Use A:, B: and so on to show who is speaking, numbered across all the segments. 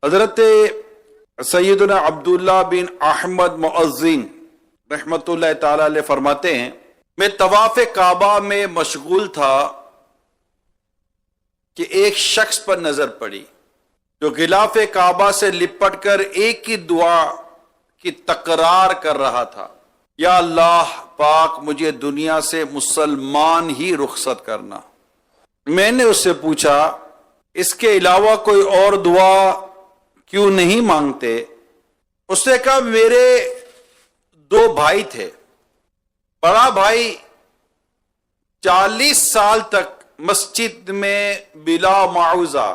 A: حضرت سیدنا عبداللہ بن احمد مؤذن رحمت اللہ تعالی علیہ فرماتے ہیں، میں طواف کعبہ میں مشغول تھا کہ ایک شخص پر نظر پڑی جو غلاف کعبہ سے لپٹ کر ایک ہی دعا کی تکرار کر رہا تھا، یا اللہ پاک مجھے دنیا سے مسلمان ہی رخصت کرنا۔ میں نے اس سے پوچھا اس کے علاوہ کوئی اور دعا کیوں نہیں مانگتے؟ اس نے کہا میرے دو بھائی تھے، بڑا بھائی 40 سال تک مسجد میں بلا معاوضہ،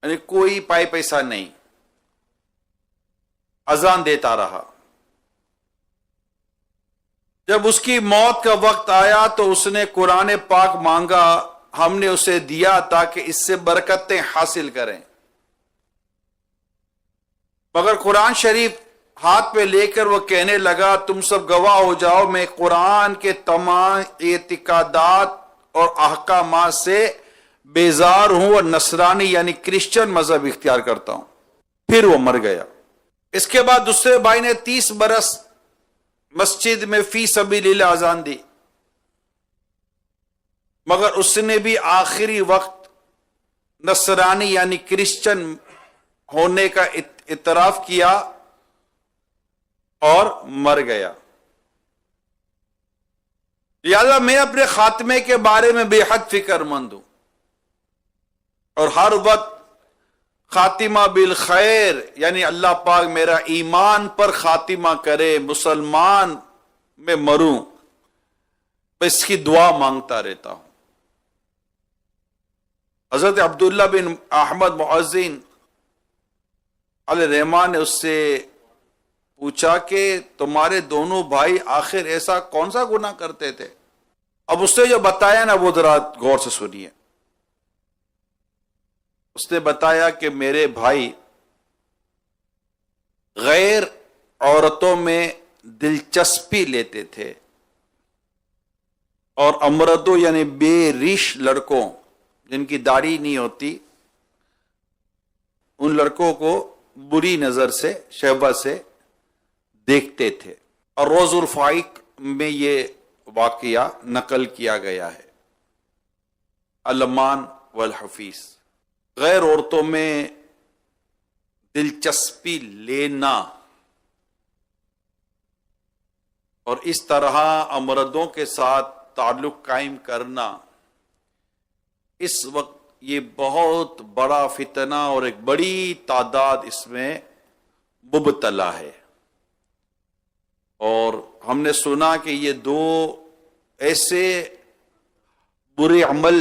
A: یعنی کوئی پیسہ نہیں، اذان دیتا رہا۔ جب اس کی موت کا وقت آیا تو اس نے قرآن پاک مانگا، ہم نے اسے دیا تاکہ اس سے برکتیں حاصل کریں، مگر قرآن شریف ہاتھ پہ لے کر وہ کہنے لگا تم سب گواہ ہو جاؤ میں قرآن کے تمام اعتقادات اور احکامات سے بیزار ہوں اور نصرانی یعنی کرسچن مذہب اختیار کرتا ہوں۔ پھر وہ مر گیا۔ اس کے بعد دوسرے بھائی نے 30 برس مسجد میں فی سبیل اللہ اذان دی، مگر اس نے بھی آخری وقت نصرانی یعنی کرسچن ہونے کا اعتراف کیا اور مر گیا۔ لہذا میں اپنے خاتمے کے بارے میں بے حد فکر مند ہوں اور ہر وقت خاتمہ بالخیر یعنی اللہ پاک میرا ایمان پر خاتمہ کرے، مسلمان میں مروں، میں اس کی دعا مانگتا رہتا ہوں۔ حضرت عبداللہ بن احمد مؤذن علیہ الرحمٰن نے اس سے پوچھا کہ تمہارے دونوں بھائی آخر ایسا کون سا گناہ کرتے تھے؟ اب اس نے جو بتایا نا وہ ذرا غور سے سنیے۔ اس نے بتایا کہ میرے بھائی غیر عورتوں میں دلچسپی لیتے تھے اور امردوں یعنی بے ریش لڑکوں جن کی داڑھی نہیں ہوتی ان لڑکوں کو بری نظر سے شہوت سے دیکھتے تھے، اور روز الفائق میں یہ واقعہ نقل کیا گیا ہے۔ علمان والحفیظ، غیر عورتوں میں دلچسپی لینا اور اس طرح امردوں کے ساتھ تعلق قائم کرنا اس وقت یہ بہت بڑا فتنہ اور ایک بڑی تعداد اس میں مبتلا ہے، اور ہم نے سنا کہ یہ دو ایسے برے عمل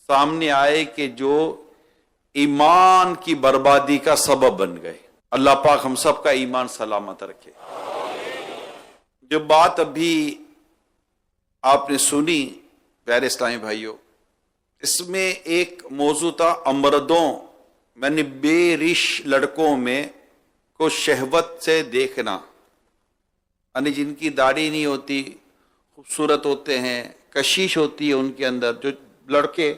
A: سامنے آئے کہ جو ایمان کی بربادی کا سبب بن گئے۔ اللہ پاک ہم سب کا ایمان سلامت رکھے۔ جو بات ابھی آپ نے سنی پیارے اسلامی بھائیوں، اس میں ایک موضوع تھا امردوں یعنی بے ریش لڑکوں میں کو شہوت سے دیکھنا، یعنی جن کی داڑھی نہیں ہوتی، خوبصورت ہوتے ہیں، کشش ہوتی ہے ان کے اندر، جو لڑکے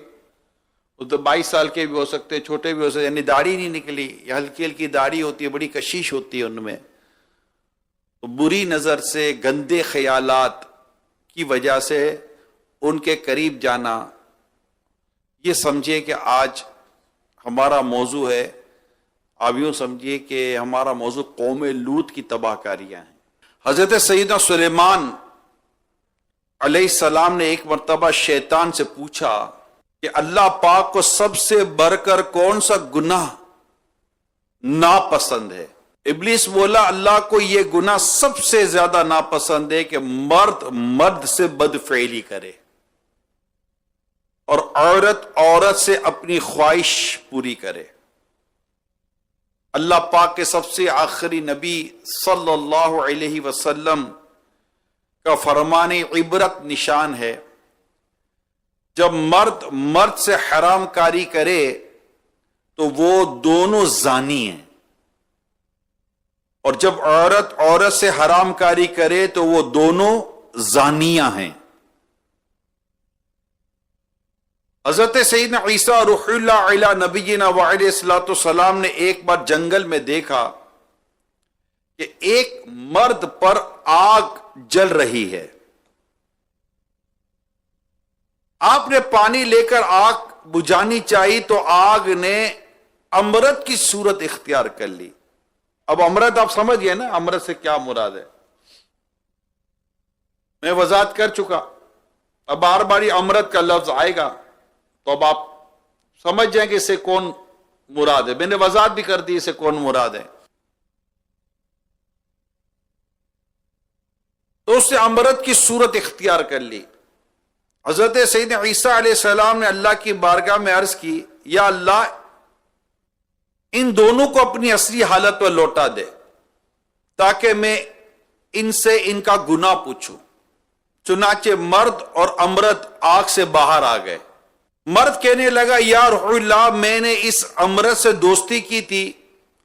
A: وہ تو 22 سال کے بھی ہو سکتے، چھوٹے بھی ہو سکتے، یعنی داڑھی نہیں نکلی یا ہلکی ہلکی داڑھی ہوتی ہے، بڑی کشش ہوتی ہے ان میں، تو بری نظر سے گندے خیالات کی وجہ سے ان کے قریب جانا، یہ سمجھے کہ آج ہمارا موضوع ہے، آپ یوں سمجھیے کہ ہمارا موضوع قوم لوط کی تباہ کاریاں ہیں۔ حضرت سیدنا سلیمان علیہ السلام نے ایک مرتبہ شیطان سے پوچھا کہ اللہ پاک کو سب سے بڑھ کر کون سا گناہ ناپسند ہے؟ ابلیس بولا اللہ کو یہ گناہ سب سے زیادہ ناپسند ہے کہ مرد سے بدفعلی کرے اور عورت سے اپنی خواہش پوری کرے۔ اللہ پاک کے سب سے آخری نبی صلی اللہ علیہ وسلم کا فرمان عبرت نشان ہے، جب مرد سے حرام کاری کرے تو وہ دونوں زانی ہیں، اور جب عورت سے حرام کاری کرے تو وہ دونوں زانیاں ہیں۔ حضرت سیدنا عیسیٰ روح اللہ علی نبینا وعلیہ الصلوۃ والسلام نے ایک بار جنگل میں دیکھا کہ ایک مرد پر آگ جل رہی ہے. آپ نے پانی لے کر آگ بجھانی چاہی تو آگ نے امرت کی صورت اختیار کر لی. اب امرت آپ سمجھ گئے نا، امرت سے کیا مراد ہے، میں وضاحت کر چکا. اب بار باری امرت کا لفظ آئے گا تو اب آپ سمجھ جائیں کہ اسے کون مراد ہے. میں نے وضاحت بھی کر دی اسے کون مراد ہے. تو اس نے امرت کی صورت اختیار کر لی. حضرت سیدنا عیسیٰ علیہ السلام نے اللہ کی بارگاہ میں عرض کی، یا اللہ ان دونوں کو اپنی اصلی حالت پر لوٹا دے تاکہ میں ان سے ان کا گناہ پوچھوں. چنانچہ مرد اور امرت آگ سے باہر آ گئے. مرد کہنے لگا، یا روح اللہ میں نے اس امرت سے دوستی کی تھی،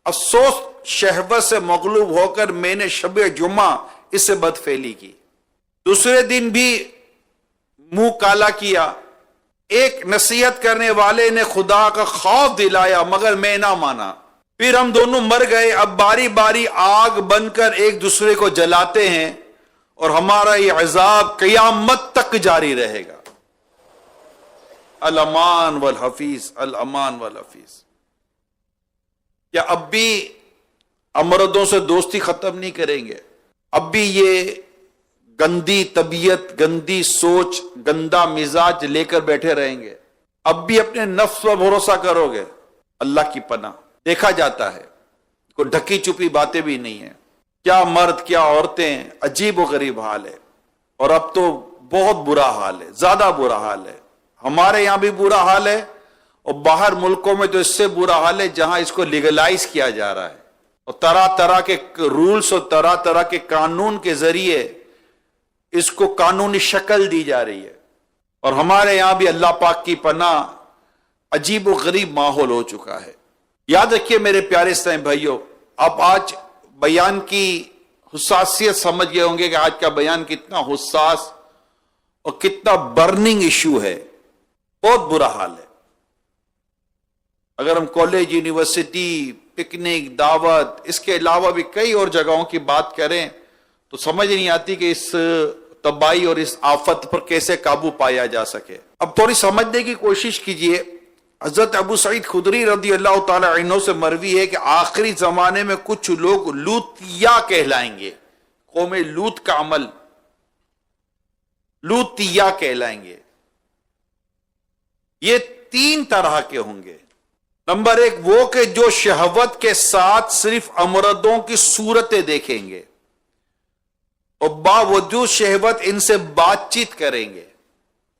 A: افسوس شہوت سے مغلوب ہو کر میں نے شب جمعہ اس سے بدفعلی کی. دوسرے دن بھی منہ کالا کیا. ایک نصیحت کرنے والے نے خدا کا خوف دلایا مگر میں نہ مانا. پھر ہم دونوں مر گئے. اب باری باری آگ بن کر ایک دوسرے کو جلاتے ہیں اور ہمارا یہ عذاب قیامت تک جاری رہے گا. الامان والحفیظ، الامان والحفیظ. کیا اب بھی امردوں سے دوستی ختم نہیں کریں گے؟ اب بھی یہ گندی طبیعت، گندی سوچ، گندا مزاج لے کر بیٹھے رہیں گے؟ اب بھی اپنے نفس پر بھروسہ کرو گے؟ اللہ کی پناہ. دیکھا جاتا ہے کوئی ڈھکی چھپی باتیں بھی نہیں ہیں. کیا مرد کیا عورتیں، عجیب و غریب حال ہے. اور اب تو بہت برا حال ہے، زیادہ برا حال ہے. ہمارے یہاں بھی برا حال ہے اور باہر ملکوں میں تو اس سے برا حال ہے جہاں اس کو لیگلائز کیا جا رہا ہے اور طرح طرح کے رولز اور طرح طرح کے قانون کے ذریعے اس کو قانونی شکل دی جا رہی ہے. اور ہمارے یہاں بھی اللہ پاک کی پناہ عجیب و غریب ماحول ہو چکا ہے. یاد رکھیے میرے پیارے اسلامی بھائیوں، آپ آج بیان کی حساسیت سمجھ گئے ہوں گے کہ آج کا بیان کتنا حساس اور کتنا برننگ ایشو ہے. بہت برا حال ہے. اگر ہم کالج، یونیورسٹی، پکنک، دعوت، اس کے علاوہ بھی کئی اور جگہوں کی بات کریں تو سمجھ نہیں آتی کہ اس تباہی اور اس آفت پر کیسے قابو پایا جا سکے. اب تھوڑی سمجھنے کی کوشش کیجئے. حضرت ابو سعید خدری رضی اللہ تعالی عنہ سے مروی ہے کہ آخری زمانے میں کچھ لوگ لوتیا کہلائیں گے. قوم لوط کا عمل لوتیا کہلائیں گے. یہ 3 طرح کے ہوں گے. نمبر 1 وہ کہ جو شہوت کے ساتھ صرف امردوں کی صورتیں دیکھیں گے اور باوجود شہوت ان سے بات چیت کریں گے.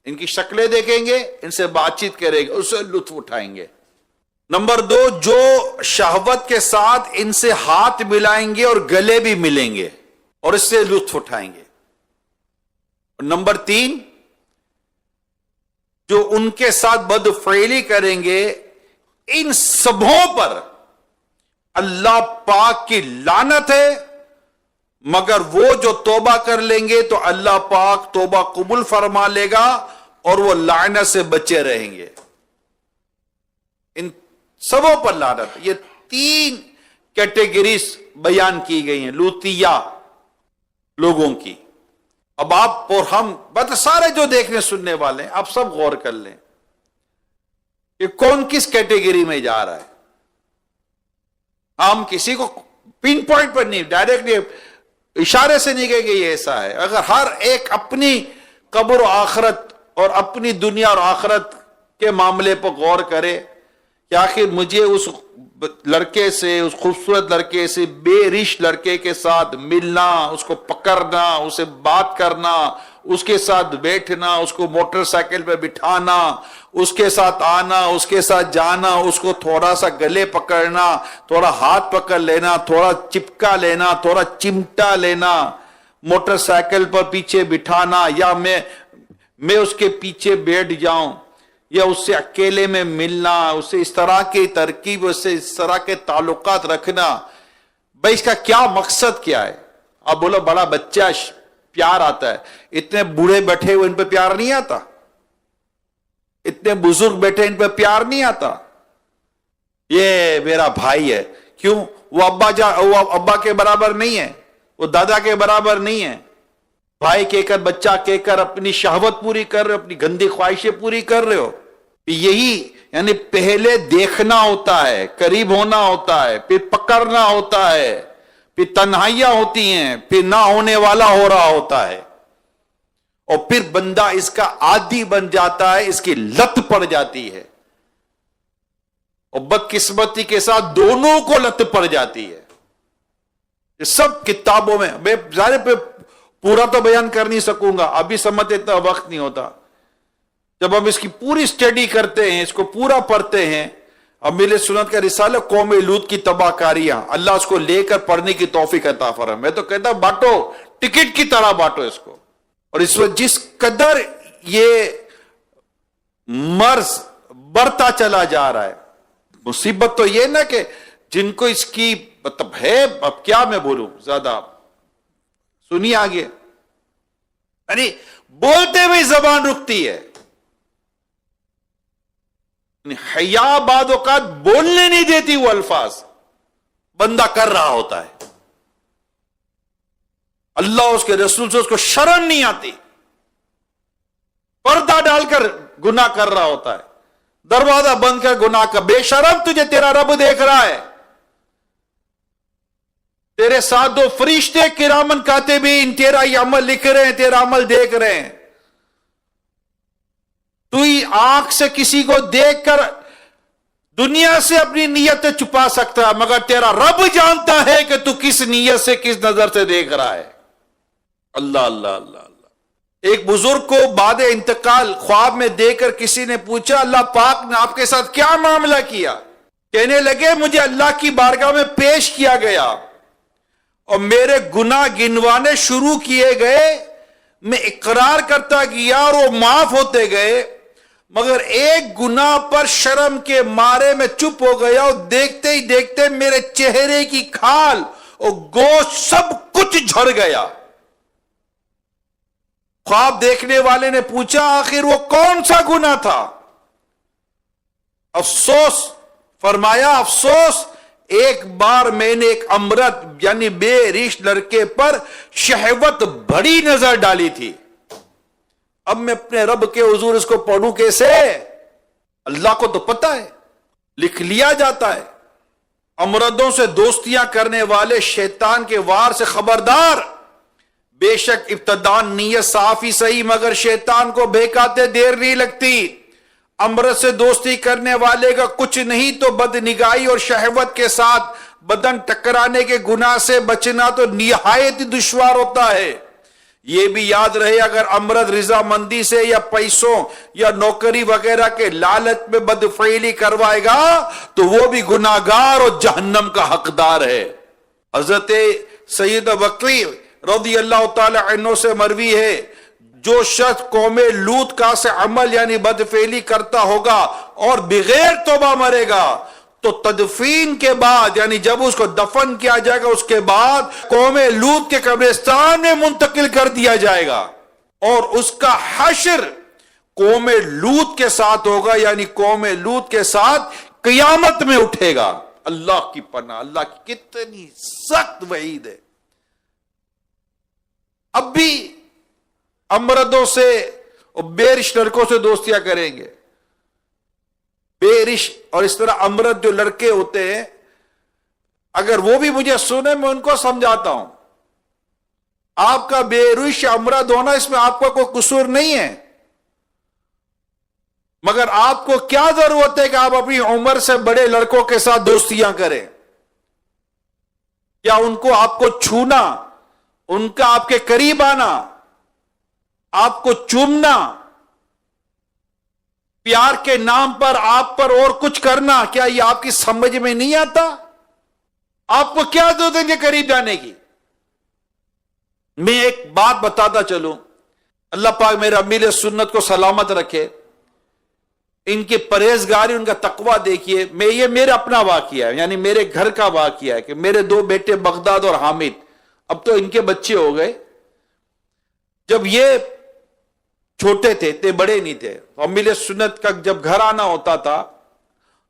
A: ان کی شکلیں دیکھیں گے، ان سے بات چیت کریں گے، اس سے لطف اٹھائیں گے. نمبر 2 جو شہوت کے ساتھ ان سے ہاتھ ملائیں گے اور گلے بھی ملیں گے اور اس سے لطف اٹھائیں گے. اور نمبر 3 جو ان کے ساتھ بدفعلی کریں گے، ان سبوں پر اللہ پاک کی لعنت ہے، مگر وہ جو توبہ کر لیں گے تو اللہ پاک توبہ قبول فرما لے گا اور وہ لعنت سے بچے رہیں گے. ان سبوں پر لعنت. یہ 3 کیٹیگریز بیان کی گئی ہیں لوتیا لوگوں کی. اب آپ اور ہم سارے جو دیکھنے سننے والے ہیں آپ سب غور کر لیں کہ کون کس کیٹیگری میں جا رہا ہے. ہم کسی کو پن پوائنٹ پر نہیں، ڈائریکٹلی اشارے سے نہیں کہیں گے یہ ایسا ہے. اگر ہر ایک اپنی قبر و آخرت اور اپنی دنیا اور آخرت کے معاملے پر غور کرے کہ آخر مجھے اس لڑکے سے، اس خوبصورت لڑکے سے، بے رش لڑکے کے ساتھ ملنا، اس کو پکڑنا، اسے بات کرنا، اس کے ساتھ بیٹھنا، اس کو موٹر سائیکل پہ بٹھانا، اس کے ساتھ آنا، اس کے ساتھ جانا، اس کو تھوڑا سا گلے پکڑنا، تھوڑا ہاتھ پکڑ لینا، تھوڑا چپکا لینا، تھوڑا چمٹا لینا، موٹر سائیکل پر پیچھے بٹھانا، یا میں اس کے پیچھے بیٹھ جاؤں، یا اس سے اکیلے میں ملنا، اس سے اس طرح کی ترکیب، اس سے اس طرح کے تعلقات رکھنا. بھائی اس کا کیا مقصد کیا ہے؟ آپ بولو بڑا بچہ پیار آتا ہے، اتنے بوڑھے بیٹھے ہوئے ان پہ پیار نہیں آتا. اتنے بزرگ بیٹھے ان پہ پیار نہیں آتا. یہ میرا بھائی ہے. کیوں؟ وہ ابا کے برابر نہیں ہے, وہ دادا کے برابر نہیں ہے. بھائی کہہ کر, بچہ کہہ کر اپنی شہوت پوری کر رہے ہو, اپنی گندی خواہشیں پوری کر رہے ہو. یہی یعنی پہلے دیکھنا ہوتا ہے, قریب ہونا ہوتا ہے, پھر پکڑنا ہوتا ہے, پھر تنہائیاں ہوتی ہیں, پھر نہ ہونے والا ہو رہا ہوتا ہے, اور پھر بندہ اس کا عادی بن جاتا ہے, اس کی لت پڑ جاتی ہے. اور بدقسمتی کے ساتھ دونوں کو لت پڑ جاتی ہے. یہ سب کتابوں میں, میں ظاہر پہ پورا تو بیان کر نہیں سکوں گا, ابھی سمجھتے اتنا وقت نہیں ہوتا. جب ہم اس کی پوری سٹڈی کرتے ہیں, اس کو پورا پڑھتے ہیں. اب میرے سنت کا رسالہ قوم لوط کی تباہ کاریاں, اللہ اس کو لے کر پڑھنے کی توفیق عطا فرمائے. میں تو کہتا ہوں بانٹو, ٹکٹ کی طرح بانٹو اس کو. اور اس وقت جس قدر یہ مرض بڑھتا چلا جا رہا ہے, مصیبت تو یہ نا کہ جن کو اس کی مطلب ہے, اب کیا میں بولوں زیادہ, سنیے آگے. یعنی بولتے ہوئے زبان رکتی ہے, حیا بعد اوقات بولنے نہیں دیتی وہ الفاظ, بندہ کر رہا ہوتا ہے. اللہ اس کے رسول سے اس کو شرم نہیں آتی, پردہ ڈال کر گناہ کر رہا ہوتا ہے, دروازہ بند کر گناہ کا. بے شرم, تجھے تیرا رب دیکھ رہا ہے, تیرے ساتھ دو فرشتے کرامن کاتبین تیرا یہ عمل لکھ رہے ہیں, تیرا عمل دیکھ رہے ہیں. تو ہی آنکھ سے کسی کو دیکھ کر دنیا سے اپنی نیتیں چھپا سکتا ہے, مگر تیرا رب جانتا ہے کہ تو کس نیت سے, کس نظر سے دیکھ رہا ہے. اللہ اللہ اللہ اللہ. ایک بزرگ کو بعد انتقال خواب میں دیکھ کر کسی نے پوچھا, اللہ پاک نے آپ کے ساتھ کیا معاملہ کیا؟ کہنے لگے, مجھے اللہ کی بارگاہ میں پیش کیا گیا اور میرے گناہ گنوانے شروع کیے گئے. میں اقرار کرتا گیا اور وہ معاف ہوتے گئے, مگر ایک گناہ پر شرم کے مارے میں چپ ہو گیا, اور دیکھتے ہی دیکھتے میرے چہرے کی کھال اور گوشت سب کچھ جھڑ گیا. خواب دیکھنے والے نے پوچھا, آخر وہ کون سا گناہ تھا؟ افسوس فرمایا, افسوس, ایک بار میں نے ایک امرت یعنی بے رشت لڑکے پر شہوت بڑی نظر ڈالی تھی. اب میں اپنے رب کے حضور اس کو پڑھوں کیسے؟ اللہ کو تو پتا ہے, لکھ لیا جاتا ہے. امردوں سے دوستیاں کرنے والے شیطان کے وار سے خبردار. بے شک ابتدان نیت صاف ہی صحیح, مگر شیطان کو بہکاتے دیر نہیں لگتی. امرت سے دوستی کرنے والے کا کچھ نہیں تو بد نگاہی اور شہوت کے ساتھ بدن ٹکرانے کے گناہ سے بچنا تو نہایت دشوار ہوتا ہے. یہ بھی یاد رہے, اگر امرت رضا مندی سے یا پیسوں یا نوکری وغیرہ کے لالچ میں بدفعلی کروائے گا تو وہ بھی گناہگار اور جہنم کا حقدار ہے. حضرت سید بکری رضی اللہ تعالی عنہ سے مروی ہے, جو شخص قوم لوط کا سے عمل یعنی بدفعلی کرتا ہوگا اور بغیر توبہ مرے گا تو تدفین کے بعد یعنی جب اس کو دفن کیا جائے گا اس کے بعد قوم لوط کے قبرستان میں منتقل کر دیا جائے گا, اور اس کا حشر قوم لوط کے ساتھ ہوگا, یعنی قوم لوط کے ساتھ قیامت میں اٹھے گا. اللہ کی پناہ, اللہ کی کتنی سخت وعید ہے. اب بھی امردوں سے اور بے رشت لڑکوں سے دوستیاں کریں گے. بے رشت اور اس طرح امرد جو لڑکے ہوتے ہیں, اگر وہ بھی مجھے سنے, میں ان کو سمجھاتا ہوں, آپ کا بے رشت امرد ہونا اس میں آپ کا کوئی قصور نہیں ہے, مگر آپ کو کیا ضرورت ہے کہ آپ اپنی عمر سے بڑے لڑکوں کے ساتھ دوستیاں کریں, یا ان کو آپ کو چھونا, ان کا آپ کے قریب آنا, آپ کو چومنا, پیار کے نام پر آپ پر اور کچھ کرنا, کیا یہ آپ کی سمجھ میں نہیں آتا؟ آپ کو کیا ضرورت ہے ان کے قریب جانے کی؟ میں ایک بات بتاتا چلوں, اللہ پاک میرے امیل سنت کو سلامت رکھے, ان کی پرہیزگاری, ان کا تقوی دیکھیے. یہ میرا اپنا واقعہ ہے, یعنی میرے گھر کا واقعہ ہے کہ میرے دو بیٹے بغداد اور حامد, اب تو ان کے بچے ہو گئے. جب یہ چھوٹے تھے، اتنے بڑے نہیں تھے. تو امیل سنت کا جب گھر آنا ہوتا تھا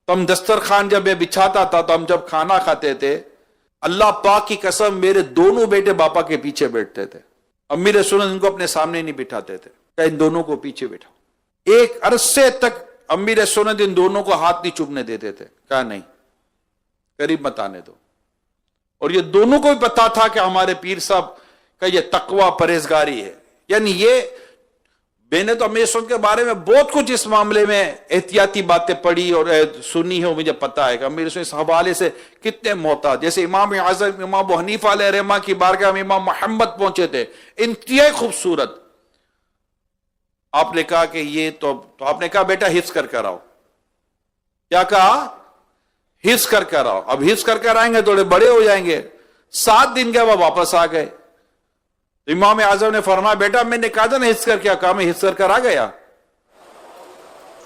A: تو ہم دسترخوان جب میں بچھاتا تھا تو ہم جب کھانا کھاتے تھے، اللہ پاک کی قسم میرے دونوں بیٹے باپا کے پیچھے بیٹھتے تھے. امیل سنت ان کو اپنے سامنے نہیں بٹھاتے تھے کہ ان دونوں کو پیچھے بٹھاؤ. ایک عرصے تک امیر سنت ان دونوں کو ہاتھ نہیں چومنے دیتے تھے. کہا نہیں، قریب مت آنے دو. اور یہ دونوں کو بھی پتا تھا کہ ہمارے پیر صاحب کا یہ تقوی پرہیزگاری ہے. یعنی یہ میں نے تو امیر سنت کے بارے میں بہت کچھ اس معاملے میں احتیاطی باتیں پڑھی اور سنی ہے. مجھے پتا ہے کہ امیر سنت اس حوالے سے کتنے محتاط. جیسے امام اعظم امام ابو حنیفہ علیہ رحمہ کی بارگاہ میں امام محمد پہنچے تھے، انتہائی خوبصورت. آپ نے کہا کہ یہ تو آپ نے کہا بیٹا حفظ کر کر آؤ. کیا کہا؟ حفظ کر کر آؤ. اب حفظ کر کر آئیں گے تھوڑے بڑے ہو جائیں گے. 7 دن کے بعد واپس آ گئے. امام اعظم نے فرمایا بیٹا میں نے کہا تھا نا حفظ کر کے کہا میں حفظ کر کر آ گیا.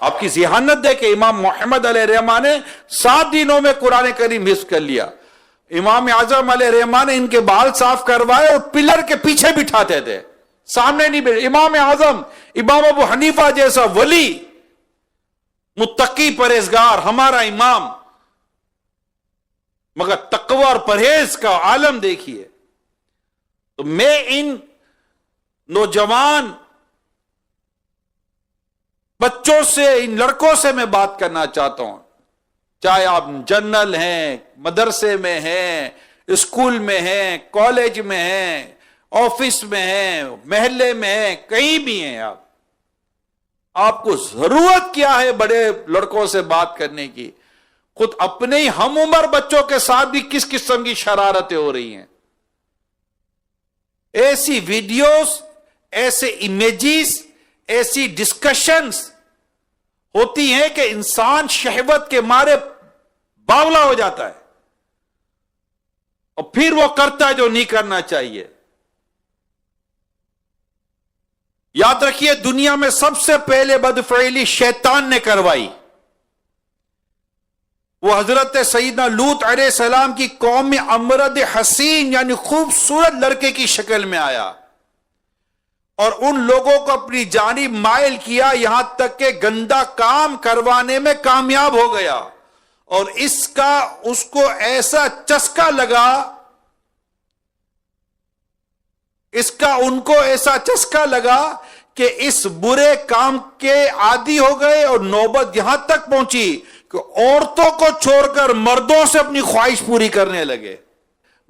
A: آپ کی ذہانت دے کہ امام محمد علیہ رحمہ نے 7 دنوں میں قرآن کریم حفظ کر لیا. امام اعظم علیہ رحمہ نے ان کے بال صاف کروائے اور پلر کے پیچھے بٹھاتے تھے، سامنے نہیں بیٹھے. امام اعظم امام ابو حنیفہ جیسا ولی، متقی پرہیزگار، ہمارا امام، مگر تقوی اور پرہیز کا عالم دیکھیے. تو میں ان نوجوان بچوں سے، ان لڑکوں سے میں بات کرنا چاہتا ہوں، چاہے آپ جنرل ہیں، مدرسے میں ہیں، اسکول میں ہیں، کالج میں ہیں، آفس میں ہیں، محلے میں ہیں، کہیں بھی ہیں. آپ کو ضرورت کیا ہے بڑے لڑکوں سے بات کرنے کی؟ خود اپنے ہی ہم عمر بچوں کے ساتھ بھی کس قسم کی شرارتیں ہو رہی ہیں. ایسی ویڈیوز، ایسے امیجز، ایسی ڈسکشنز ہوتی ہیں کہ انسان شہوت کے مارے باولا ہو جاتا ہے اور پھر وہ کرتا ہے جو نہیں کرنا چاہیے. یاد رکھیے دنیا میں سب سے پہلے بدفعلی شیطان نے کروائی. وہ حضرت سیدنا لوط علیہ السلام کی قوم میں امرد حسین یعنی خوبصورت لڑکے کی شکل میں آیا اور ان لوگوں کو اپنی جانب مائل کیا، یہاں تک کہ گندا کام کروانے میں کامیاب ہو گیا. اور اس کو ایسا چسکا لگا، ان کو ایسا چسکا لگا کہ اس برے کام کے عادی ہو گئے اور نوبت یہاں تک پہنچی کہ عورتوں کو چھوڑ کر مردوں سے اپنی خواہش پوری کرنے لگے.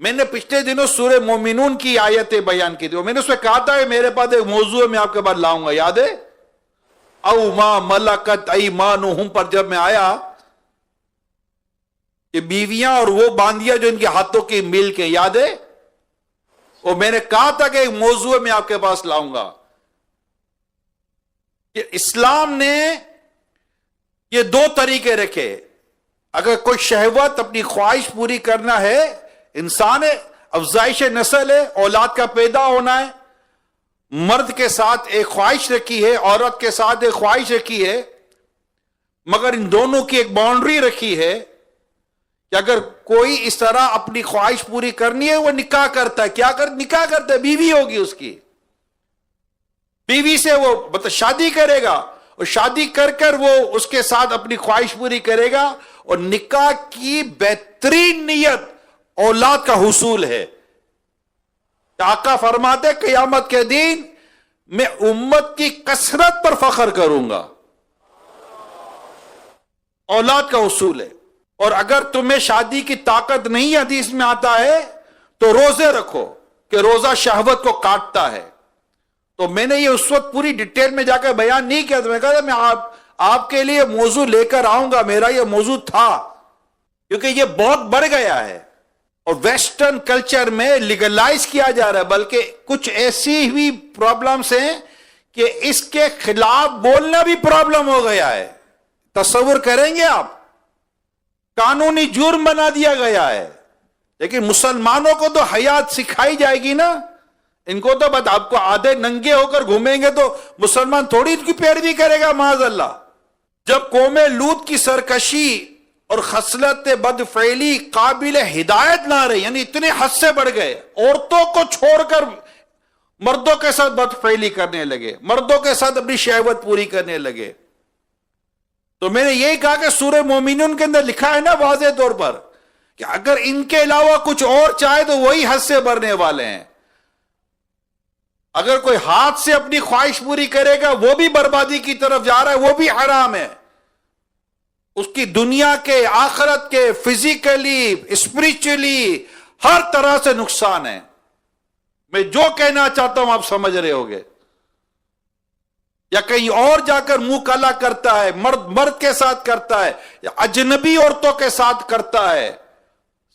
A: میں نے پچھلے دنوں سورہ مومنون کی آیتیں بیان کی تھی، میں نے اس میں کہا تھا کہ میرے پاس ایک موضوع میں آپ کے بعد لاؤں گا، یاد ہے؟ او ما ملکت ایمانہم پر جب میں آیا کہ بیویاں اور وہ باندیاں جو ان کے ہاتھوں کی ملک ہیں، یاد ہے؟ اور میں نے کہا تھا کہ ایک موضوع میں آپ کے پاس لاؤں گا کہ اسلام نے یہ 2 طریقے رکھے. اگر کوئی شہوت اپنی خواہش پوری کرنا ہے، انسان ہے، افزائش نسل ہے، اولاد کا پیدا ہونا ہے، مرد کے ساتھ ایک خواہش رکھی ہے، عورت کے ساتھ ایک خواہش رکھی ہے، مگر ان دونوں کی ایک باؤنڈری رکھی ہے کہ اگر کوئی اس طرح اپنی خواہش پوری کرنی ہے وہ نکاح کرتا ہے. کیا نکاح کرتا ہے؟ بیوی ہوگی اس کی، بیوی سے وہ شادی کرے گا اور شادی کر کر وہ اس کے ساتھ اپنی خواہش پوری کرے گا. اور نکاح کی بہترین نیت اولاد کا حصول ہے. آقا فرماتے قیامت کے دن میں امت کی کثرت پر فخر کروں گا. اولاد کا حصول ہے. اور اگر تمہیں شادی کی طاقت نہیں، حدیث میں آتا ہے، تو روزے رکھو کہ روزہ شہوت کو کاٹتا ہے. تو میں نے یہ اس وقت پوری ڈیٹیل میں جا کر بیان نہیں کیا، تو میں کہا میں آپ کے لیے موضوع لے کر آؤں گا. میرا یہ موضوع تھا کیونکہ یہ بہت بڑھ گیا ہے اور ویسٹرن کلچر میں لیگلائز کیا جا رہا ہے، بلکہ کچھ ایسی بھی پرابلمز ہیں کہ اس کے خلاف بولنا بھی پرابلم ہو گیا ہے. تصور کریں گے آپ، قانونی جرم بنا دیا گیا ہے. لیکن مسلمانوں کو تو حیات سکھائی جائے گی نا. ان کو تو بس آپ کو آدھے ننگے ہو کر گھومیں گے تو مسلمان تھوڑی ان کی پیروی کرے گا معاذ اللہ. جب قوم لوط کی سرکشی اور خصلت بدفعلی قابل ہدایت نہ رہی، یعنی اتنے حد سے بڑھ گئے، عورتوں کو چھوڑ کر مردوں کے ساتھ بدفعلی کرنے لگے، مردوں کے ساتھ اپنی شہوت پوری کرنے لگے. تو میں نے یہی کہا کہ سورہ مومنون کے اندر لکھا ہے نا واضح طور پر کہ اگر ان کے علاوہ کچھ اور چاہے تو وہی حد سے بڑھنے والے ہیں. اگر کوئی ہاتھ سے اپنی خواہش پوری کرے گا وہ بھی بربادی کی طرف جا رہا ہے، وہ بھی حرام ہے. اس کی دنیا کے، آخرت کے، فزیکلی، اسپریچولی ہر طرح سے نقصان ہے. میں جو کہنا چاہتا ہوں آپ سمجھ رہے ہوگے. یا کہیں اور جا کر منہ کالا کرتا ہے، مرد کے ساتھ کرتا ہے یا اجنبی عورتوں کے ساتھ کرتا ہے،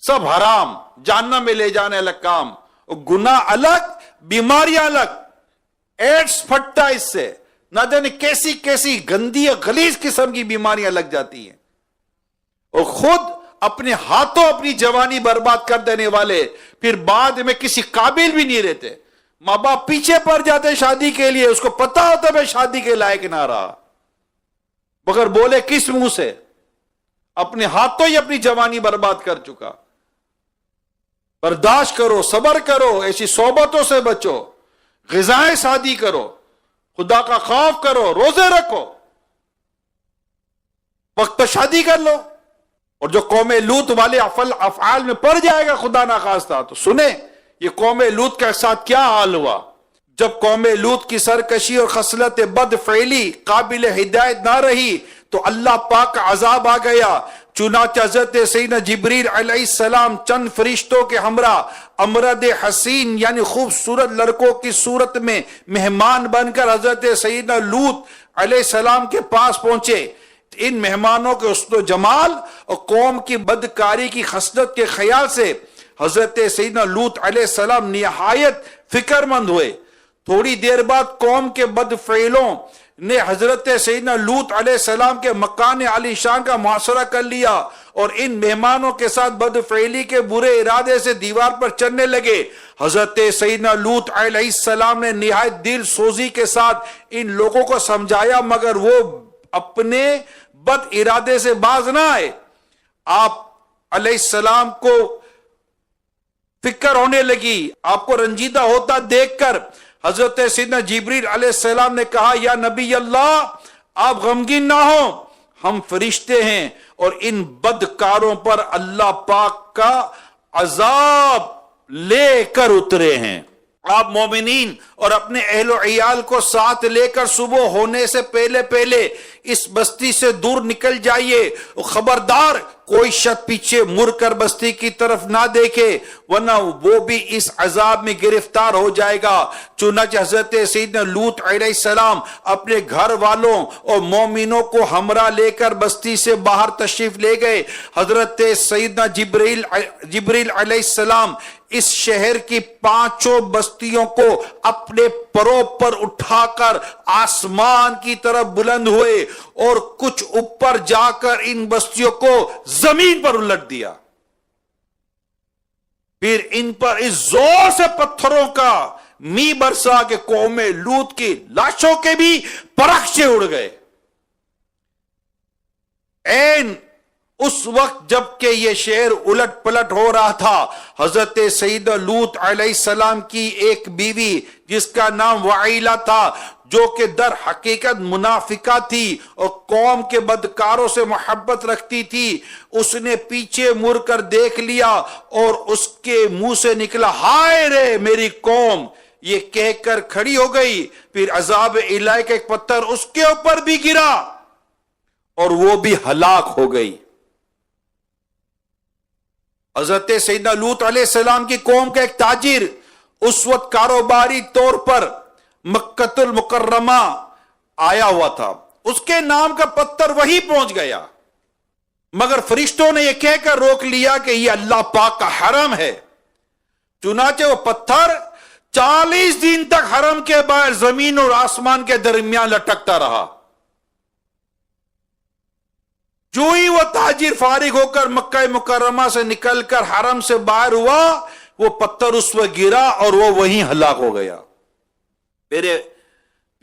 A: سب حرام، جہنم میں لے جانے الگ کام. گناہ الگ، بیماریاں الگ. ایڈس پھٹتا اس سے، نہ جانے کیسی کیسی گندی غلیظ قسم کی بیماریاں لگ جاتی ہیں. اور خود اپنے ہاتھوں اپنی جوانی برباد کر دینے والے پھر بعد میں کسی قابل بھی نہیں رہتے. ماں باپ پیچھے پڑ جاتے شادی کے لیے، اس کو پتا ہوتا میں شادی کے لائق نہ رہا، مگر بولے کس منہ سے؟ اپنے ہاتھوں ہی اپنی جوانی برباد کر چکا. برداشت کرو، صبر کرو، ایسی صحبتوں سے بچو، غذائیں شادی کرو، خدا کا خوف کرو، روزے رکھو، وقت پر شادی کر لو. اور جو قوم لوط والے افعال میں پڑ جائے گا خدا نخواستہ تو سنیں یہ قوم لوط کے ساتھ کیا حال ہوا. جب قوم لوط کی سرکشی اور خصلت بد فعلی قابل ہدایت نہ رہی تو اللہ پاک کا عذاب آ گیا. چنانچہ حضرت سیدنا جبریل علیہ السلام چند فرشتوں کے ہمراہ امرد حسین یعنی خوبصورت لڑکوں کی صورت میں مہمان بن کر حضرت سیدنا لوط علیہ السلام کے پاس پہنچے. ان مہمانوں کے حسن و جمال اور قوم کی بدکاری کی خصلت کے خیال سے حضرت سیدنا لوط علیہ السلام نہایت فکر مند ہوئے. تھوڑی دیر بعد قوم کے بدفعلوں نے حضرت سیدنا لوط علیہ السلام کے مکان عالی شان کا محاصرہ کر لیا اور ان مہمانوں کے ساتھ بدفعلی کے برے ارادے سے دیوار پر چڑھنے لگے. حضرت سیدنا لوط علیہ السلام نے نہایت دل سوزی کے ساتھ ان لوگوں کو سمجھایا مگر وہ اپنے بد ارادے سے باز نہ آئے. آپ علیہ السلام کو فکر ہونے لگی، آپ کو رنجیدہ ہوتا دیکھ کر حضرت سیدنا جبریل علیہ السلام نے کہا یا نبی اللہ آپ غمگین نہ ہوں، ہم فرشتے ہیں اور ان بدکاروں پر اللہ پاک کا عذاب لے کر اترے ہیں. آپ مومنین اور اپنے اہل و عیال کو ساتھ لے کر صبح ہونے سے پہلے پہلے اس بستی سے دور نکل جائیے. خبردار کوئی شخص پیچھے مڑ کر بستی کی طرف نہ دیکھے ورنہ وہ بھی اس عذاب میں گرفتار ہو جائے گا. چنانچہ حضرت سیدنا لوط علیہ السلام اپنے گھر والوں اور مومنوں کو ہمراہ لے کر بستی سے باہر تشریف لے گئے. حضرت سیدنا جبریل علیہ السلام اس شہر کی 5 بستیوں کو اپنے پروں پر اٹھا کر آسمان کی طرف بلند ہوئے اور کچھ اوپر جا کر ان بستیوں کو زمین پر الٹ دیا. پھر ان پر اس زور سے پتھروں کا می برسا کہ قوم لوط کی لاشوں کے بھی پرخچے اڑ گئے. این اس وقت جب کہ یہ شہر الٹ پلٹ ہو رہا تھا حضرت سیدنا لوط علیہ السلام کی ایک بیوی جس کا نام وعیلہ تھا جو کہ در حقیقت منافقہ تھی اور قوم کے بدکاروں سے محبت رکھتی تھی، اس نے پیچھے مڑ کر دیکھ لیا اور اس کے منہ سے نکلا ہائے رے میری قوم، یہ کہہ کر کھڑی ہو گئی. پھر عذاب الہی کا ایک پتھر اس کے اوپر بھی گرا اور وہ بھی ہلاک ہو گئی. حضرت سیدنا لوط علیہ السلام کی قوم کا ایک تاجر اس وقت کاروباری طور پر مکہ المکرمہ آیا ہوا تھا، اس کے نام کا پتھر وہی پہنچ گیا مگر فرشتوں نے یہ کہہ کر روک لیا کہ یہ اللہ پاک کا حرم ہے. چنانچہ وہ پتھر 40 دن تک حرم کے باہر زمین اور آسمان کے درمیان لٹکتا رہا. جو ہی وہ تاجر فارغ ہو کر مکہ مکرمہ سے نکل کر حرم سے باہر ہوا وہ پتھر اس پر گرا اور وہ وہیں ہلاک ہو گیا. میرے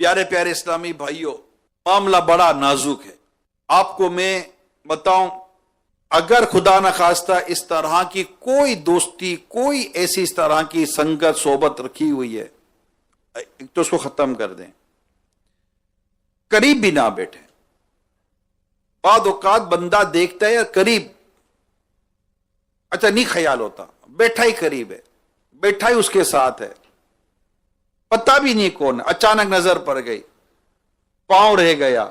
A: پیارے پیارے اسلامی بھائیوں، معاملہ بڑا نازک ہے. آپ کو میں بتاؤں اگر خدا نخواستہ اس طرح کی کوئی دوستی، کوئی ایسی اس طرح کی سنگت صحبت رکھی ہوئی ہے ایک تو اس کو ختم کر دیں، قریب بھی نہ بیٹھے. بعض اوقات بندہ دیکھتا ہے قریب، اچھا نہیں خیال ہوتا، بیٹھا ہی قریب ہے، بیٹھا ہی اس کے ساتھ ہے، پتہ بھی نہیں کون ہے، اچانک نظر پڑ گئی، پاؤں رہ گیا،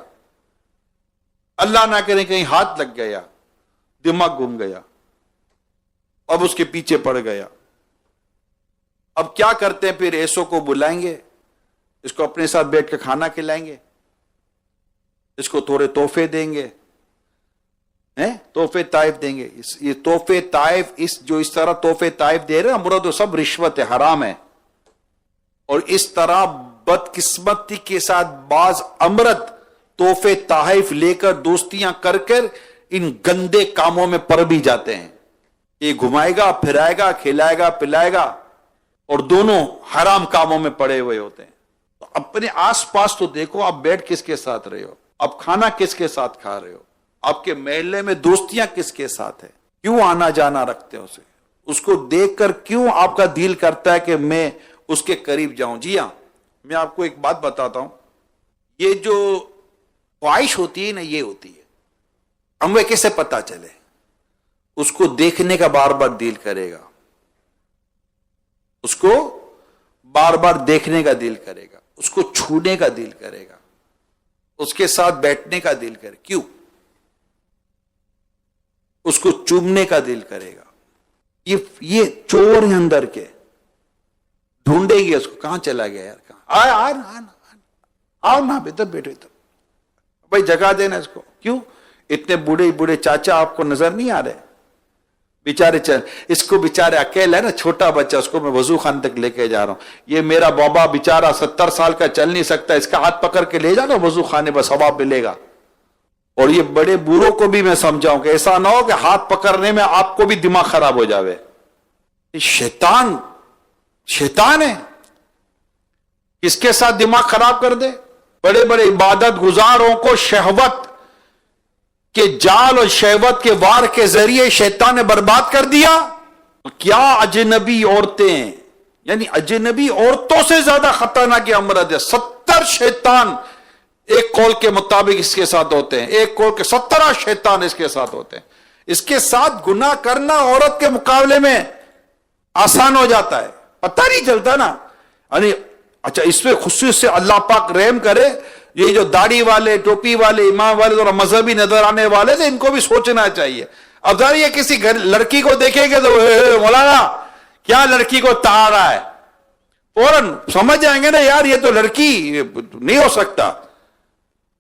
A: اللہ نہ کرے کہیں ہاتھ لگ گیا، دماغ گم گیا، اب اس کے پیچھے پڑ گیا. اب کیا کرتے ہیں؟ پھر ایسو کو بلائیں گے، اس کو اپنے ساتھ بیٹھ کے کھانا کھلائیں گے، اس کو تھوڑے تحفے دیں گے، تحفے طائف دیں گے. یہ تحفے طائف، جو اس طرح تحفے طائف دے رہے ہیں مراد سب رشوت ہے، حرام ہے. اور اس طرح بدقسمتی کے ساتھ بعض امرد تحفے تحائف لے کر دوستیاں کر ان گندے کاموں میں پڑ بھی جاتے ہیں. یہ گھمائے گا، پھرائے گا، کھلائے گا، پلائے گا، اور دونوں حرام کاموں میں پڑے ہوئے ہوتے ہیں. تو اپنے آس پاس تو دیکھو، آپ بیٹھ کس کے ساتھ رہے ہو، آپ کھانا کس کے ساتھ کھا رہے ہو، آپ کے محلے میں دوستیاں کس کے ساتھ ہیں، کیوں آنا جانا رکھتے ہیں اس کو دیکھ کر کیوں آپ کا دل کرتا ہے کہ میں اس کے قریب جاؤں. جی ہاں، میں آپ کو ایک بات بتاتا ہوں، یہ جو خواہش ہوتی ہے نا، یہ ہوتی ہے، ہمیں کیسے پتا چلے؟ اس کو دیکھنے کا بار بار دل کرے گا، اس کو بار بار دیکھنے کا دل کرے گا، اس کو چھونے کا دل کرے گا، اس کے ساتھ بیٹھنے کا دل کرے. کیوں؟ اس کو چومنے کا دل کرے گا. یہ چور ہیں اندر کے، ڈھونڈے گی اس کو، کہاں چلا گیا یار، کہاں آؤ نا بیٹھو ادھر، بھائی جگہ دینا اس کو. کیوں؟ اتنے بوڑھے بوڑھے چاچا آپ کو نظر نہیں آ رہے؟ بیچارے اس کو بیچارے اکیلا ہے نا، چھوٹا بچہ، اس کو میں وضو خانے تک لے کے جا رہا ہوں. یہ میرا بابا بیچارہ 70 سال کا چل نہیں سکتا، اس کا ہاتھ پکڑ کے لے جانا وضو خانے پر، ثواب ملے گا. اور یہ بڑے بوڑھوں کو بھی میں سمجھاؤں کہ ایسا نہ ہو کہ ہاتھ پکڑنے میں آپ کو بھی دماغ خراب ہو جاوے. شیطان ہے، کس کے ساتھ دماغ خراب کر دے. بڑے بڑے عبادت گزاروں کو شہوت کے جال اور شہوت کے وار کے ذریعے شیطان نے برباد کر دیا. کیا اجنبی عورتیں، یعنی اجنبی عورتوں سے زیادہ خطرناک امراض ہے. 70 شیطان ایک قول کے مطابق اس کے ساتھ ہوتے ہیں، ایک قول کے 17 شیطان اس کے ساتھ ہوتے ہیں. اس کے ساتھ گناہ کرنا عورت کے مقابلے میں آسان ہو جاتا ہے، پتہ نہیں چلتا نا. یعنی اچھا، اس پہ خصوص سے اللہ پاک رحم کرے، یہ جو داڑھی والے، ٹوپی والے، امام والے اور مذہبی نظر آنے والے تھے، ان کو بھی سوچنا چاہیے. اب ذرا یہ کسی لڑکی کو دیکھیں گے تو مولانا کیا لڑکی کو تاڑ رہا ہے، فوراً سمجھ جائیں گے نا یار یہ تو لڑکی نہیں ہو سکتا.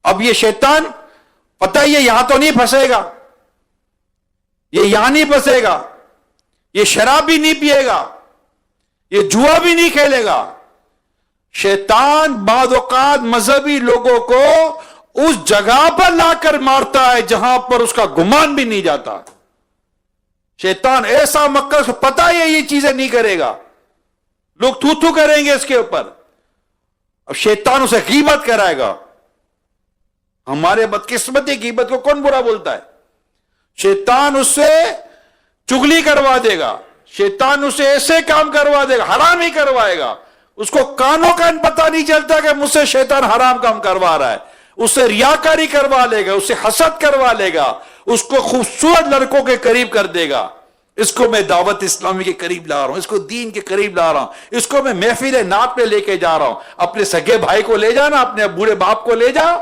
A: اب یہ شیطان پتہ ہی ہے یہاں تو نہیں پھنسے گا، یہ یہاں نہیں پھنسے گا، یہ شراب بھی نہیں پیے گا، یہ جوا بھی نہیں کھیلے گا. شیطان بعض اوقات مذہبی لوگوں کو اس جگہ پر لا کر مارتا ہے جہاں پر اس کا گمان بھی نہیں جاتا. شیطان ایسا مکر، اس کو پتا ہے یہ چیزیں نہیں کرے گا، لوگ تھو کریں گے اس کے اوپر. اب شیطان اسے غیبت کرائے گا. ہمارے بدقسمتی غیبت کو کون برا بولتا ہے؟ شیطان اس سے چغلی کروا دے گا، شیطان اسے ایسے کام کروا دے گا، حرام ہی کروائے گا. اس کو کانوں کا پتہ نہیں چلتا کہ مجھ سے شیطان حرام کام کروا رہا ہے. اس سے ریاکاری کروا لے گا، اس سے حسد کروا لے گا، اس کو خوبصورت لڑکوں کے قریب کر دے گا. اس کو میں دعوت اسلامی کے قریب لا رہا ہوں، اس کو دین کے قریب لا رہا ہوں، اس کو میں محفل نعت پہ لے کے جا رہا ہوں. اپنے سگے بھائی کو لے جانا، اپنے بوڑھے باپ کو لے جاؤ،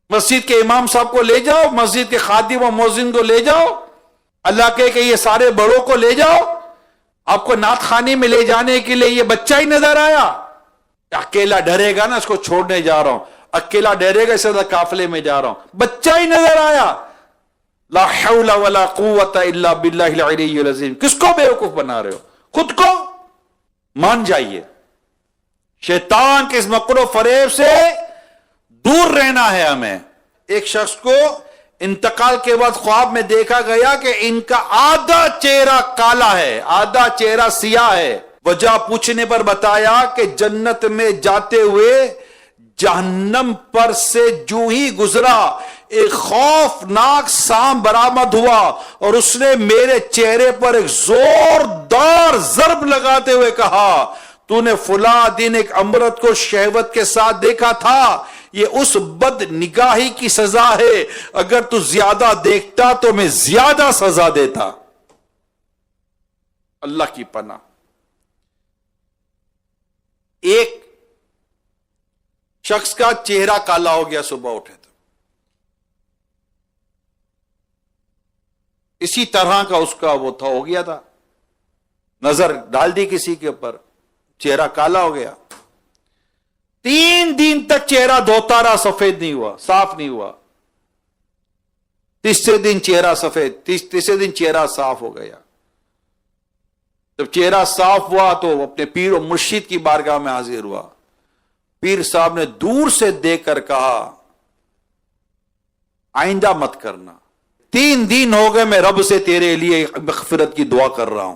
A: مسجد کے امام صاحب کو لے جاؤ، مسجد کے خادم و مؤذن کو لے جاؤ، اللہ کے یہ سارے بڑوں کو لے جاؤ. آپ کو نعت خانے میں لے جانے کے لیے یہ بچہ ہی نظر آیا؟ اکیلا ڈرے گا نا، اس کو چھوڑنے جا رہا ہوں، اکیلا ڈرے گا، اس سے قافلے میں جا رہا ہوں، بچہ ہی نظر آیا. لا حول ولا قوت الا باللہ العلی العظیم. کس کو بیوقوف بنا رہے ہو؟ خود کو. مان جائیے، شیطان کے اس مکر و فریب سے دور رہنا ہے ہمیں. ایک شخص کو انتقال کے بعد خواب میں دیکھا گیا کہ ان کا آدھا چہرہ کالا ہے، آدھا چہرہ سیاہ ہے. وجہ پوچھنے پر بتایا کہ جنت میں جاتے ہوئے جہنم پر سے جو ہی گزرا، ایک خوفناک سام برآمد ہوا اور اس نے میرے چہرے پر ایک زوردار ضرب لگاتے ہوئے کہا، تو نے فلاں دن ایک امرت کو شہوت کے ساتھ دیکھا تھا، یہ اس بد نگاہی کی سزا ہے، اگر تو زیادہ دیکھتا تو میں زیادہ سزا دیتا۔ اللہ کی پناہ۔ ایک شخص کا چہرہ کالا ہو گیا صبح اٹھے تو، اسی طرح کا اس کا وہ تھا، ہو گیا تھا، نظر ڈال دی کسی کے اوپر، چہرہ کالا ہو گیا، 3 دن تک چہرہ دھوتا رہا، سفید نہیں ہوا، صاف نہیں ہوا، تیسرے دن چہرہ سفید، تیسرے دن چہرہ صاف ہو گیا۔ جب چہرہ صاف ہوا تو اپنے پیر و مرشد کی بارگاہ میں حاضر ہوا، پیر صاحب نے دور سے دیکھ کر کہا آئندہ مت کرنا، 3 دن ہو گئے میں رب سے تیرے لیے مغفرت کی دعا کر رہا ہوں۔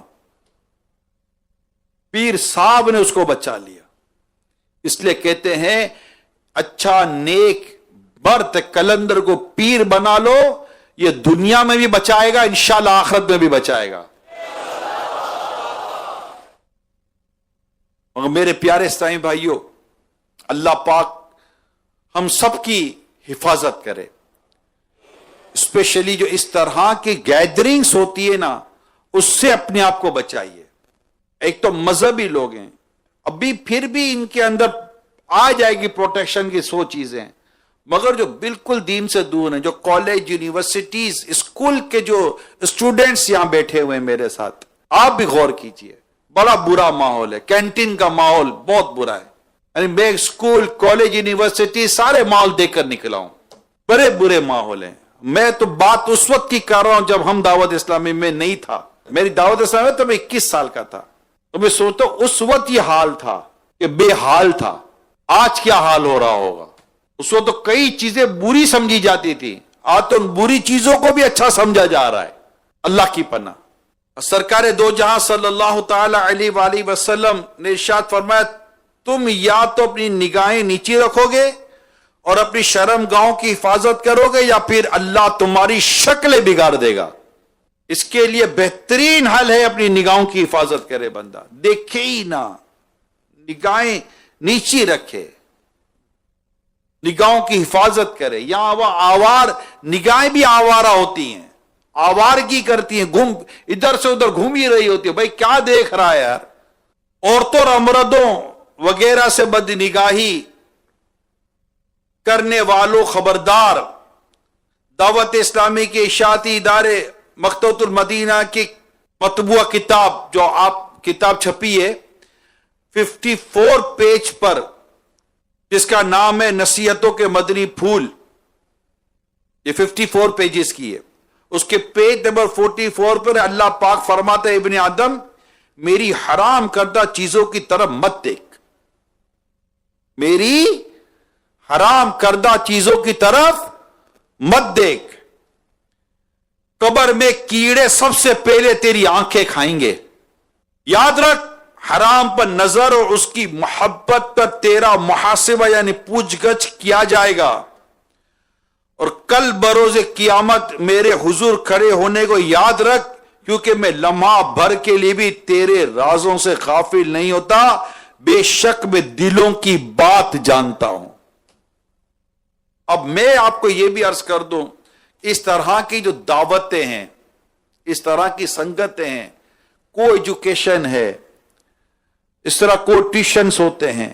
A: پیر صاحب نے اس کو بچا لیا۔ اس لیے کہتے ہیں اچھا نیک برت کلندر کو پیر بنا لو، یہ دنیا میں بھی بچائے گا، انشاءاللہ آخرت میں بھی بچائے گا۔ مگر میرے پیارے اسلامی بھائیوں، اللہ پاک ہم سب کی حفاظت کرے، اسپیشلی جو اس طرح کی گیدرنگز ہوتی ہے نا، اس سے اپنے آپ کو بچائیے۔ ایک تو مذہبی لوگ ہیں، ابھی پھر بھی ان کے اندر آ جائے گی پروٹیکشن کی 100 چیزیں، مگر جو بالکل دین سے دور ہیں، جو کالج، یونیورسٹیز، اسکول کے جو اسٹوڈنٹس یہاں بیٹھے ہوئے ہیں میرے ساتھ، آپ بھی غور کیجئے، بڑا برا ماحول ہے، کینٹین کا ماحول بہت برا ہے۔ یعنی میں اسکول، کالج، یونیورسٹی سارے ماحول دیکھ کر نکلا ہوں، بڑے برے ماحول ہیں۔ میں تو بات اس وقت کی کر رہا ہوں جب ہم دعوت اسلامی میں نہیں تھا، میری دعوت اسلامی میں تو میں 21 سال کا تھا، تو میں سوچتا ہوں اس وقت یہ حال تھا کہ بے حال تھا، آج کیا حال ہو رہا ہوگا۔ اس وقت تو کئی چیزیں بری سمجھی جاتی تھی، آج تو ان بری چیزوں کو بھی اچھا سمجھا جا رہا ہے۔ اللہ کی پناہ۔ سرکار دو جہاں صلی اللہ تعالی علیہ وآلہ وسلم نے ارشاد فرمایا، تم یا تو اپنی نگاہیں نیچی رکھو گے اور اپنی شرم گاہوں کی حفاظت کرو گے، یا پھر اللہ تمہاری شکلیں بگاڑ دے گا۔ اس کے لیے بہترین حل ہے اپنی نگاہوں کی حفاظت کرے بندہ، دیکھے ہی نہ، نگاہیں نیچی رکھے، نگاہوں کی حفاظت کرے۔ یہاں وہ آوار نگاہیں بھی آوارہ ہوتی ہیں، آوارگی کرتی ہیں، ادھر سے ادھر گھوم ہی رہی ہوتی ہے، بھائی کیا دیکھ رہا ہے یار۔ عورتوں اور امردوں وغیرہ سے بد نگاہی کرنے والوں خبردار۔ دعوت اسلامی کے اشاعتی ادارے مکتبۃ المدینہ کی مطبوعہ کتاب، جو آپ کتاب چھپی ہے 54 پیج پر، جس کا نام ہے نصیحتوں کے مدنی پھول، یہ 54 پیجز کی ہے۔ اس کے پیج نمبر 44 پر اللہ پاک فرماتا ہے، ابن آدم میری حرام کردہ چیزوں کی طرف مت دیکھ، میری حرام کردہ چیزوں کی طرف مت دیکھ، قبر میں کیڑے سب سے پہلے تیری آنکھیں کھائیں گے۔ یاد رکھ، حرام پر نظر اور اس کی محبت پر تیرا محاسبہ یعنی پوچھ گچھ کیا جائے گا، اور کل بروز قیامت میرے حضور کھڑے ہونے کو یاد رکھ، کیونکہ میں لمحہ بھر کے لیے بھی تیرے رازوں سے غافل نہیں ہوتا، بے شک میں دلوں کی بات جانتا ہوں۔ اب میں آپ کو یہ بھی عرض کر دوں، اس طرح کی جو دعوتیں ہیں، اس طرح کی سنگتیں ہیں، کو ایجوکیشن ہے، اس طرح کو ٹیوشنز ہوتے ہیں،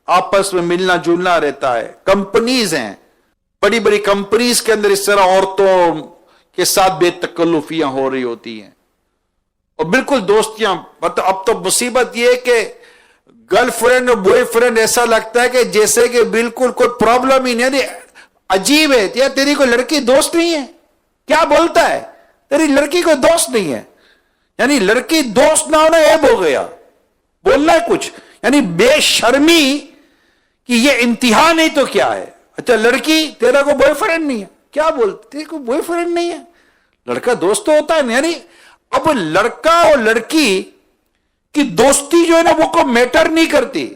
A: آپس میں ملنا جلنا رہتا ہے، کمپنیز ہیں، بڑی بڑی کمپنیز کے اندر اس طرح عورتوں کے ساتھ بے تکلفیاں ہو رہی ہوتی ہیں، اور بالکل دوستیاں۔ مطلب اب تو مصیبت یہ ہے کہ گرل فرینڈ اور بوائے فرینڈ ایسا لگتا ہے کہ جیسے کہ بالکل کوئی پرابلم ہی نہیں۔ عجیب ہے یار، تیری کوئی لڑکی دوست نہیں ہے؟ کیا بولتا ہے؟ تیری لڑکی کوئی دوست نہیں ہے؟ یعنی لڑکی دوست نہ ہونا عیب ہو گیا، بولنا ہے کچھ، یعنی بے شرمی کہ یہ انتہا نہیں تو کیا ہے۔ اچھا لڑکی تیرا کوئی بوائے فرینڈ نہیں ہے، کیا بولتے؟ تیرا کوئی بوائے فرینڈ نہیں ہے، لڑکا دوست تو ہوتا ہے۔ یعنی اب لڑکا اور لڑکی کی دوستی جو ہے نا وہ کو میٹر نہیں کرتی،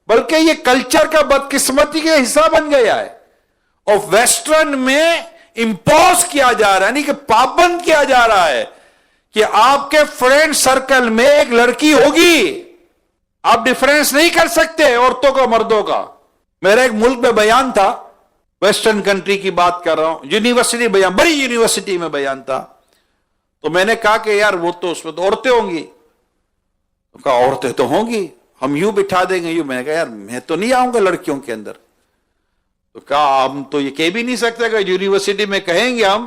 A: بلکہ یہ کلچر کا بدقسمتی کا حصہ بن گیا ہے، اور ویسٹرن میں امپوز کیا جا رہا ہے، یعنی کہ پابند کیا جا رہا ہے کہ آپ کے فرینڈ سرکل میں ایک لڑکی ہوگی، آپ ڈفرینس نہیں کر سکتے عورتوں کا مردوں کا. میرا ایک ملک میں بیان تھا, ویسٹرن کنٹری کی بات کر رہا ہوں, یونیورسٹی بیان, بڑی یونیورسٹی میں بیان تھا. تو میں نے کہا کہ یار وہ تو اس میں تو عورتیں ہوں گی. تو کہا عورتیں تو ہوں گی, ہم یوں بٹھا دیں گے یوں. میں نے کہا یار میں تو نہیں آؤں گا لڑکیوں کے اندر. تو کہا ہم تو یہ کہہ بھی نہیں سکتے کہ یونیورسٹی میں کہیں گے ہم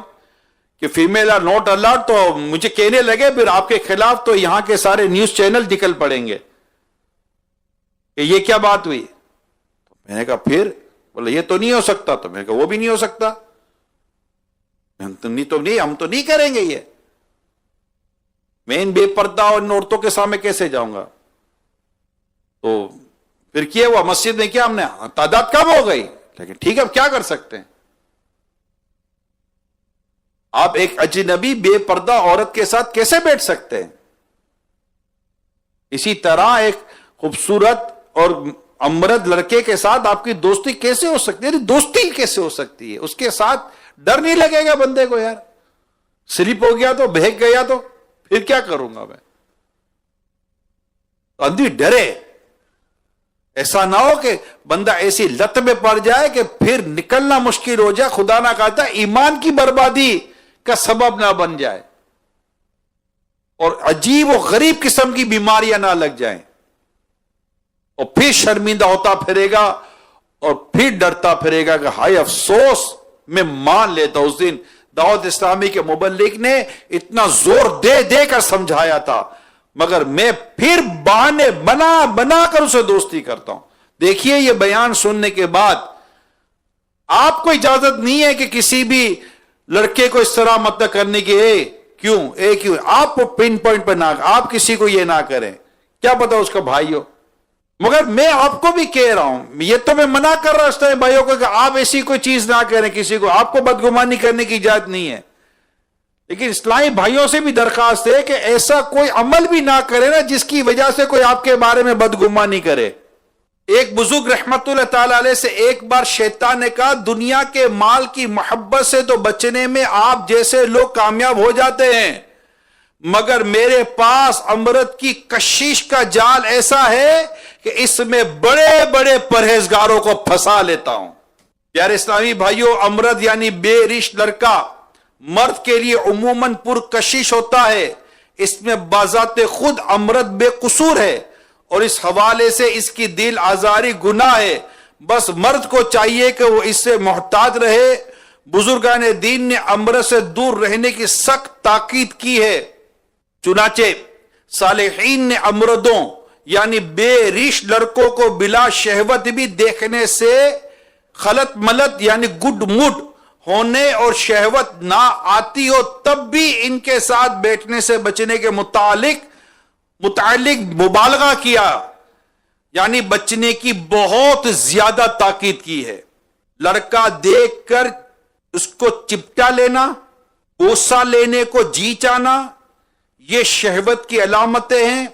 A: کہ فیمیل آر ناٹ الاؤڈ, تو مجھے کہنے لگے پھر آپ کے خلاف تو یہاں کے سارے نیوز چینل نکل پڑیں گے کہ یہ کیا بات ہوئی. تو میں نے کہا پھر بولے یہ تو نہیں ہو سکتا. تو میں نے کہا وہ بھی نہیں ہو سکتا, ہم تو نہیں کریں گے یہ. میں ان بے پردہ اور ان عورتوں کے سامنے کیسے جاؤں گا. تو پھر کیا ہوا, مسجد میں کیا ہم نے تعداد کم ہو گئی, لیکن ٹھیک ہے اب کیا کر سکتے ہیں. آپ ایک اجنبی بے پردہ عورت کے ساتھ کیسے بیٹھ سکتے ہیں. اسی طرح ایک خوبصورت اور امرد لڑکے کے ساتھ آپ کی دوستی کیسے ہو سکتی ہے, دوستی کیسے ہو سکتی ہے. اس کے ساتھ ڈر نہیں لگے گا بندے کو, یار سلپ ہو گیا تو بہک گیا تو پھر کیا کروں گا میں. اندھی ڈرے, ایسا نہ ہو کہ بندہ ایسی لت میں پڑ جائے کہ پھر نکلنا مشکل ہو جائے, خدا نہ کہتا ایمان کی بربادی کا سبب نہ بن جائے اور عجیب و غریب قسم کی بیماریاں نہ لگ جائیں, اور پھر شرمندہ ہوتا پھرے گا اور پھر ڈرتا پھرے گا کہ ہائے افسوس میں مان لیتا. اس دن دعوت اسلامی کے مبلغ نے اتنا زور دے دے کر سمجھایا تھا, مگر میں پھر بہانے بنا کر اسے دوستی کرتا ہوں. دیکھیے یہ بیان سننے کے بعد آپ کو اجازت نہیں ہے کہ کسی بھی لڑکے کو اس طرح مت کرنے کی. کیوں آپ کو پن پوائنٹ پہ نہ, آپ کسی کو یہ نہ کریں, کیا پتا اس کا بھائی ہو. مگر میں آپ کو بھی کہہ رہا ہوں, یہ تو میں منع کر رہا ہوں بھائیوں کو کہ آپ ایسی کوئی چیز نہ کریں کسی کو, آپ کو بدگمانی کرنے کی اجازت نہیں ہے. لیکن اسلامی بھائیوں سے بھی درخواست ہے کہ ایسا کوئی عمل بھی نہ کرے نا جس کی وجہ سے کوئی آپ کے بارے میں بدگمانی کرے. ایک بزرگ رحمت اللہ تعالی علیہ سے ایک بار شیطان نے کہا دنیا کے مال کی محبت سے تو بچنے میں آپ جیسے لوگ کامیاب ہو جاتے ہیں, مگر میرے پاس امرت کی کشش کا جال ایسا ہے کہ اس میں بڑے بڑے پرہیزگاروں کو پھنسا لیتا ہوں. پیارے اسلامی بھائیوں, امرد یعنی بے رشت لڑکا مرد کے لیے عموماً پرکشش ہوتا ہے. اس میں بذات خود امرد بے قصور ہے اور اس حوالے سے اس کی دل آزاری گناہ ہے. بس مرد کو چاہیے کہ وہ اس سے محتاط رہے. بزرگان دین نے امرد سے دور رہنے کی سخت تاکید کی ہے. چنانچہ صالحین نے امردوں یعنی بے ریش لڑکوں کو بلا شہوت بھی دیکھنے سے خلط ملط یعنی گڈ موڈ ہونے اور شہوت نہ آتی ہو تب بھی ان کے ساتھ بیٹھنے سے بچنے کے متعلق مبالغہ کیا, یعنی بچنے کی بہت زیادہ تاکید کی ہے. لڑکا دیکھ کر اس کو چپٹا لینا, بوسہ لینے کو جی چانا, یہ شہوت کی علامتیں ہیں.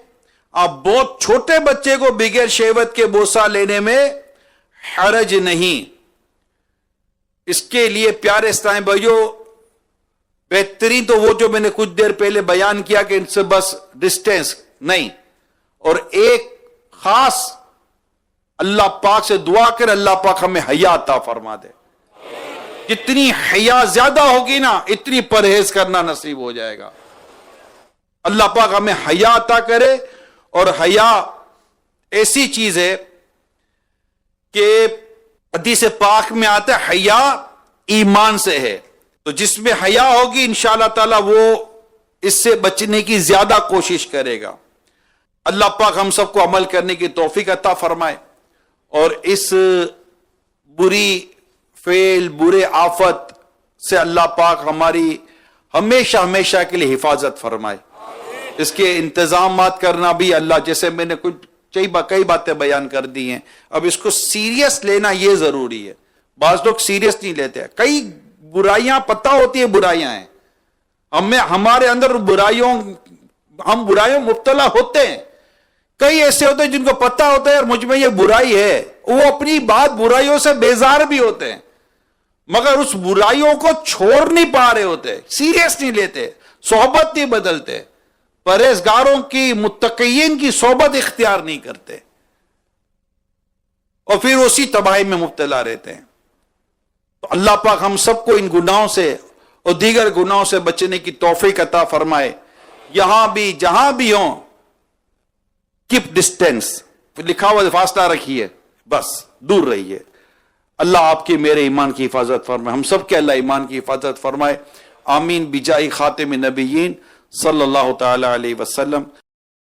A: آپ بہت چھوٹے بچے کو بغیر شہوت کے بوسہ لینے میں حرج نہیں. اس کے لیے پیارے اسلامی بھائیوں بہترین تو وہ جو میں نے کچھ دیر پہلے بیان کیا کہ ان سے بس ڈسٹینس نہیں, اور ایک خاص اللہ پاک سے دعا کر اللہ پاک ہمیں حیا عطا فرما دے. جتنی حیا زیادہ ہوگی نا اتنی پرہیز کرنا نصیب ہو جائے گا. اللہ پاک ہمیں حیا عطا کرے. اور حیا ایسی چیز ہے کہ حدیث پاک میں آتا ہے حیا ایمان سے ہے, تو جس میں حیا ہوگی انشاءاللہ تعالی وہ اس سے بچنے کی زیادہ کوشش کرے گا. اللہ پاک ہم سب کو عمل کرنے کی توفیق عطا فرمائے اور اس بری فعل برے آفت سے اللہ پاک ہماری ہمیشہ ہمیشہ کے لیے حفاظت فرمائے. اس کے انتظامات کرنا بھی اللہ, جیسے میں نے کئی باتیں بیان کر دی ہیں, اب اس کو سیریس لینا یہ ضروری ہے. بعض لوگ سیریس نہیں لیتے, کئی برائیاں پتہ ہوتی ہیں برائیاں ہیں, ہمارے اندر ہم برائیوں مبتلا ہوتے ہیں. کئی ایسے ہوتے ہیں جن کو پتہ ہوتا ہے اور مجھ میں یہ برائی ہے, وہ اپنی بات برائیوں سے بیزار بھی ہوتے ہیں مگر اس برائیوں کو چھوڑ نہیں پا رہے ہوتے, سیریس نہیں لیتے, صحبت نہیں بدلتے. پرہیزگاروں کی، متقین کی صحبت اختیار نہیں کرتے اور پھر اسی تباہی میں مبتلا رہتے ہیں. تو اللہ پاک ہم سب کو ان گناہوں سے اور دیگر گناہوں سے بچنے کی توفیق عطا فرمائے. یہاں بھی جہاں بھی ہوں کیپ ڈسٹینس، لکھا ہوا فاصلہ رکھیے، بس دور رہیے. اللہ آپ کے میرے ایمان کی حفاظت فرمائے، ہم سب کے اللہ ایمان کی حفاظت فرمائے. آمین بجاہ خاتم نبیین صلی اللہ تعالی علیہ وسلم.